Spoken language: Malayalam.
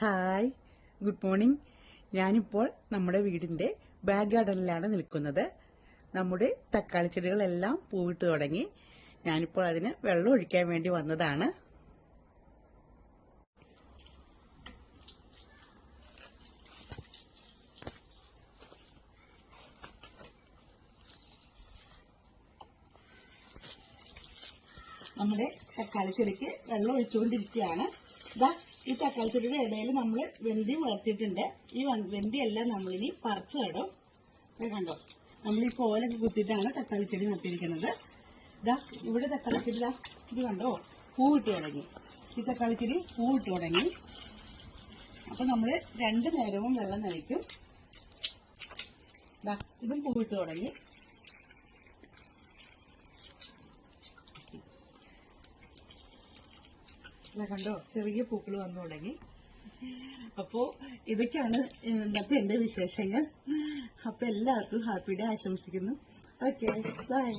Hi, good morning. ഞാനിപ്പോൾ നമ്മുടെ വീടിന്റെ ബാക്ക് ഗാർഡനിലാണ് നിൽക്കുന്നത്. നമ്മുടെ തക്കാളി ചെടികളെല്ലാം പൂവിട്ട് തുടങ്ങി. ഞാനിപ്പോൾ അതിന് വെള്ളം ഒഴിക്കാൻ വേണ്ടി വന്നതാണ്. നമ്മുടെ തക്കാളി ചെടിക്ക് വെള്ളം ഒഴിച്ചുകൊണ്ടിരിക്കുകയാണ്. ഈ തക്കാളി ചെടിയുടെ ഇടയിൽ നമ്മൾ വെന്തി വളർത്തിയിട്ടുണ്ട്. ഈ വെന്തിയെല്ലാം നമ്മളിനി പറിച്ചു നടും. കണ്ടോ, നമ്മൾ ഈ കോലൊക്കെ കുത്തിയിട്ടാണ് തക്കാളി ചെടി നട്ടിരിക്കുന്നത്. ഇവിടെ തക്കാളി ചെടി ഇത് കണ്ടോ, പൂവിട്ട് തുടങ്ങി. ഈ തക്കാളി ചെടി പൂവിട്ട് തുടങ്ങി. അപ്പൊ നമ്മൾ 2 നേരവും വെള്ളം നനയ്ക്കും. ഇതും പൂവിട്ട് തുടങ്ങി. കണ്ടോ, ചെറിയ പൂക്കൾ വന്നു തുടങ്ങി. അപ്പോ ഇതൊക്കെയാണ് ഇന്നത്തെ എന്റെ വിശേഷങ്ങൾ. അപ്പൊ എല്ലാവർക്കും ഹാപ്പി ഡേ ആശംസിക്കുന്നു. Okay, by.